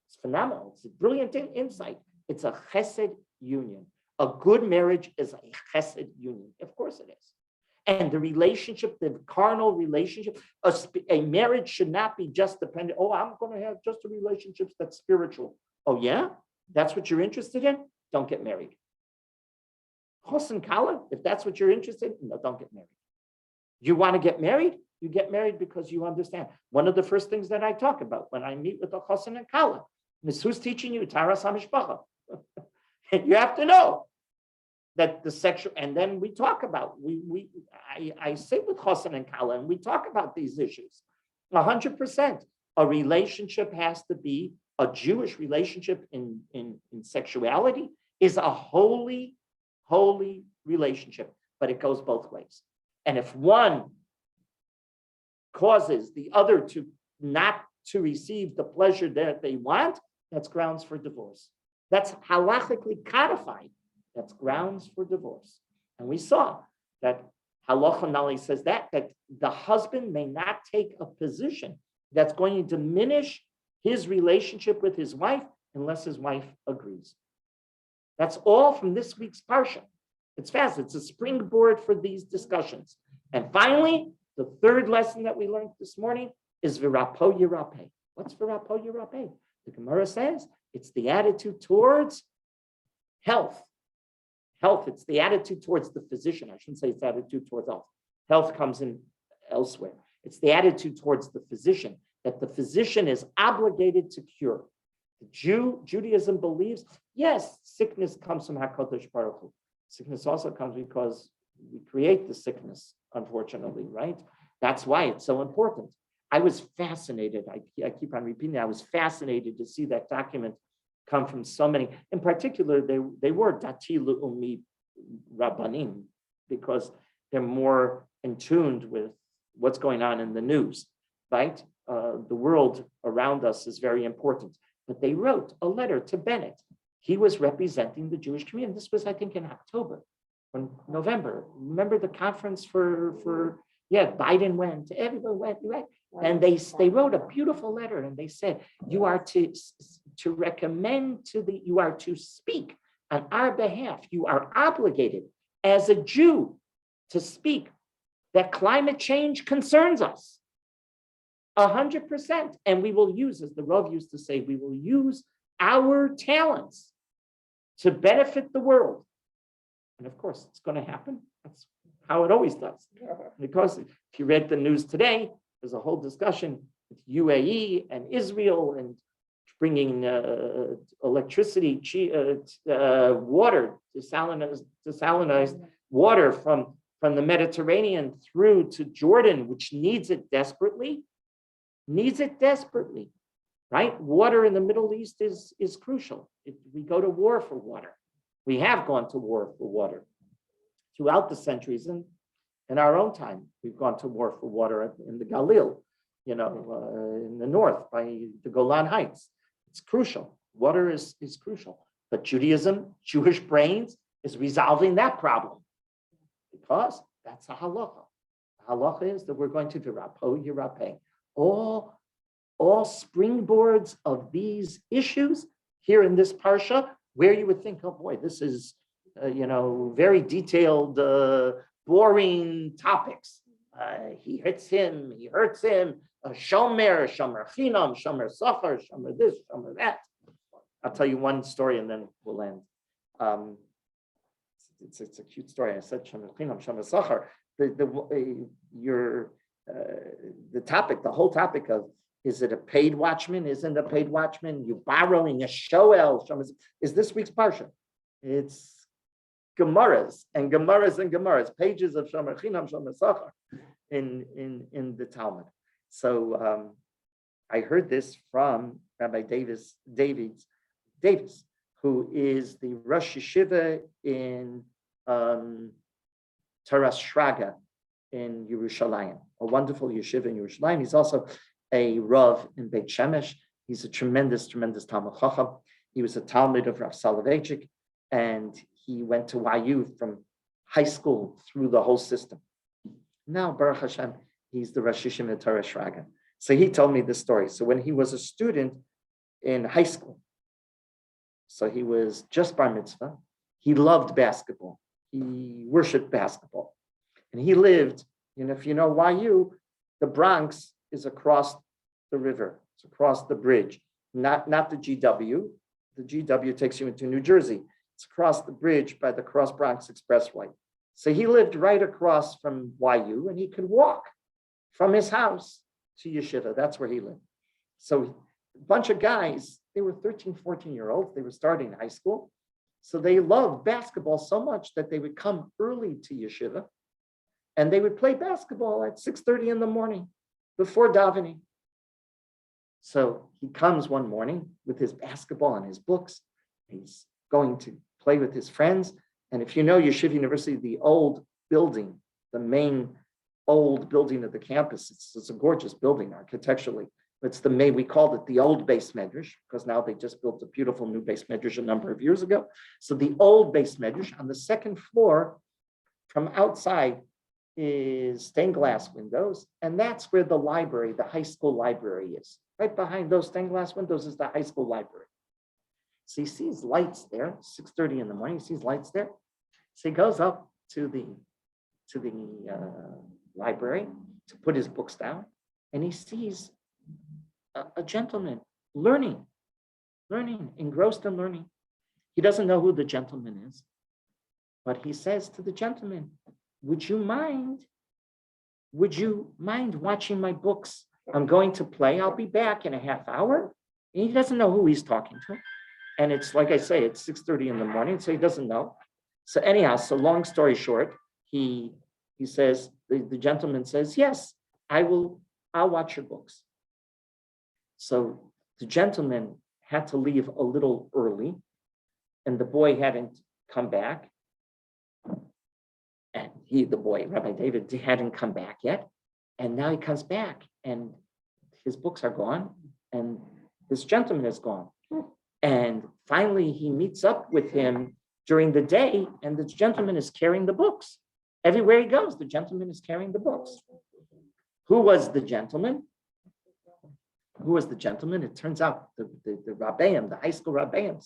It's phenomenal. It's a brilliant insight. It's a chesed union. A good marriage is a chesed union. Of course it is. And the relationship, the carnal relationship, a marriage should not be just dependent. Oh, I'm going to have just a relationship that's spiritual. Oh, yeah? That's what you're interested in? Don't get married. Chos and Kala, if that's what you're interested in, no, don't get married. You want to get married? You get married because you understand. One of the first things that I talk about when I meet with the Chos and Kala is who's teaching you Taras HaMishpacha. You have to know that the sexual, and then we talk about, I sit with Chosson and Kala and we talk about these issues. 100%. A relationship has to be, a Jewish relationship in sexuality is a holy, holy relationship, but it goes both ways. And if one causes the other to not to receive the pleasure that they want, that's grounds for divorce. That's halachically codified. That's grounds for divorce. And we saw that halacha nali says that the husband may not take a position that's going to diminish his relationship with his wife unless his wife agrees. That's all from this week's parsha. It's fast. It's a springboard for these discussions. And finally, the third lesson that we learned this morning is virapo yirape. What's virapo yirape? The Gemara says it's the attitude towards health. Health, it's the attitude towards the physician. I shouldn't say it's attitude towards health. Health comes in elsewhere. It's the attitude towards the physician, that the physician is obligated to cure. Judaism believes, yes, sickness comes from HaKadosh Baruch Hu. Sickness also comes because we create the sickness, unfortunately, right? That's why it's so important. I was fascinated. I keep on repeating that. I was fascinated to see that document come from so many. In particular, they were Dati Le'umi Rabbanim because they're more in tune with what's going on in the news, right? The world around us is very important. But they wrote a letter to Bennett. He was representing the Jewish community. This was, I think, in October or November. Remember the conference for Biden went, everyone went, right? And they wrote a beautiful letter and they said, you are to recommend you are to speak on our behalf. You are obligated as a Jew to speak that climate change concerns us 100%. And we will use, as the Rav used to say, we will use our talents to benefit the world. And of course, it's going to happen. That's how it always does. Because if you read the news today, there's a whole discussion with UAE and Israel and bringing electricity, water, desalinized water from the Mediterranean through to Jordan, which needs it desperately, right? Water in the Middle East is crucial. We go to war for water. We have gone to war for water throughout the centuries. And in our own time, we've gone to war for water in the Galil, in the north by the Golan Heights. It's crucial. Water is crucial. But Judaism, Jewish brains, is resolving that problem because that's a halacha. The halacha is that we're going to virapo yirape. All springboards of these issues here in this parsha, where you would think, oh boy, this is, very detailed, boring topics. He hurts him, shomer chinam, shomer sachar, shomer this, shomer that. I'll tell you one story and then we'll end. It's a cute story. I said shomer chinam, shomer sachar. The whole topic of, is it a paid watchman? Isn't a paid watchman? You borrowing a shoel? Is this week's parsha? It's Gemaras and Gemaras and Gemaras, pages of Shomer Chinam, Shomer Sachar in the Talmud. So I heard this from Rabbi Davis, who is the Rosh Yeshiva in Taras Shraga in Yerushalayim, a wonderful yeshiva in Yerushalayim. He's also a Rav in Beit Shemesh. He's a tremendous Talmud Chacham. He was a Talmud of Rav Soloveitchik, and he went to YU from high school through the whole system. Now, Baruch Hashem, he's the Rosh Yeshiva in Taras Shraga. So he told me this story. So when he was a student in high school, so he was just bar mitzvah, he loved basketball. He worshiped basketball. And he lived, if you know YU, the Bronx is across the river. It's across the bridge, not the GW. The GW takes you into New Jersey. It's across the bridge by the Cross Bronx Expressway. So he lived right across from YU, and he could walk from his house to yeshiva. That's where he lived. So a bunch of guys, they were 13, 14-year-olds. They were starting high school. So they loved basketball so much that they would come early to yeshiva, and they would play basketball at 6:30 in the morning before davening. So he comes one morning with his basketball and his books. He's going to play with his friends. And if you know Yeshiva University, the old building, the main old building of the campus, it's a gorgeous building architecturally. We called it the old base medrash, because now they just built a beautiful new base medrash a number of years ago. So the old base medrash on the second floor from outside is stained glass windows. And that's where the library, the high school library is. Right behind those stained glass windows is the high school library. So he sees lights there, 6:30 in the morning, he sees lights there. So he goes up to the library to put his books down, and he sees a gentleman learning, engrossed in learning. He doesn't know who the gentleman is, but he says to the gentleman, would you mind watching my books? I'm going to play. I'll be back in a half hour. And he doesn't know who he's talking to. And it's like I say, it's 6:30 in the morning, so he doesn't know. So anyhow, so long story short, he says, the gentleman says, yes, I'll watch your books. So the gentleman had to leave a little early, and the boy hadn't come back. And the boy, Rabbi David, hadn't come back yet. And now he comes back, and his books are gone, and this gentleman is gone. And finally, he meets up with him during the day, and the gentleman is carrying the books. Everywhere he goes, the gentleman is carrying the books. Who was the gentleman? It turns out the Rabbeim, the high school Rabbeim,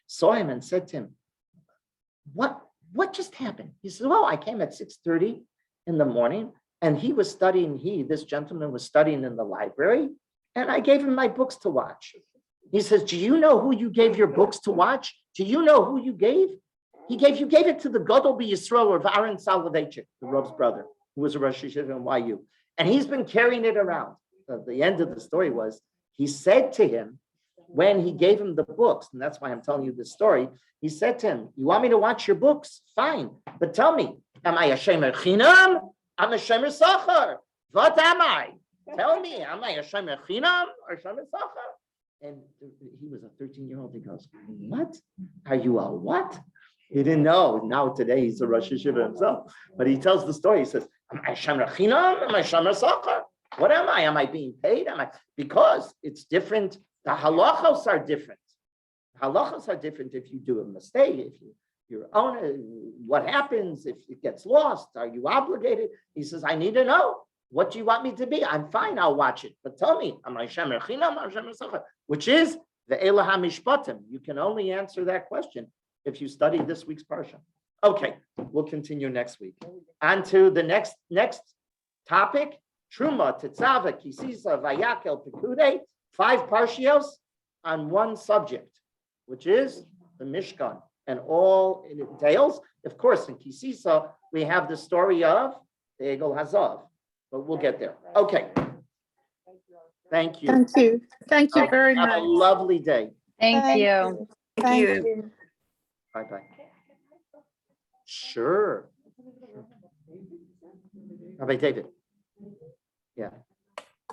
saw him and said to him, what just happened? He said, well, I came at 6:30 in the morning, and this gentleman was studying in the library, and I gave him my books to watch. He says, do you know who you gave your books to watch? Do you know who you gave? You gave it to the Gadol B'Yisrael of Aaron Soloveitchik, the Rav's brother, who was a Rosh Yeshiva in YU. And he's been carrying it around. The end of the story was, he said to him, when he gave him the books, and that's why I'm telling you this story, he said to him, you want me to watch your books? Fine. But tell me, am I a Shemer Chinam? I'm a Shemer Sachar. What am I? Tell me, am I a Shemer Chinam or Shemer Sachar? And he was a 13-year-old. He goes, what? Are you a what? He didn't know. Now today he's a Rosh Yeshiva himself. But he tells the story. He says, am I Shemer Chinam? Am I Shemer Sachar? What am I? Am I being paid? Because it's different. The halachos are different. Halachos are different if you do a mistake, if you're on it, what happens if it gets lost? Are you obligated? He says, I need to know. What do you want me to be? I'm fine, I'll watch it. But tell me, am I Shemer Chinam or Shemer Sachar? Which is the Elah Mishpatim. You can only answer that question if you study this week's parsha. Okay, we'll continue next week. On to the next topic, Truma, Tetzava, Kisisa, Vayakel, Pekude, 5 parshios on one subject, which is the Mishkan, and all it entails. Of course, in Kisisa, we have the story of the Egel Hazav, but we'll get there. Okay. Thank you. Thank you. Thank you very much. Have a lovely day. Thank you. Thank you. Bye-bye. Sure. Rabbi David. Yeah.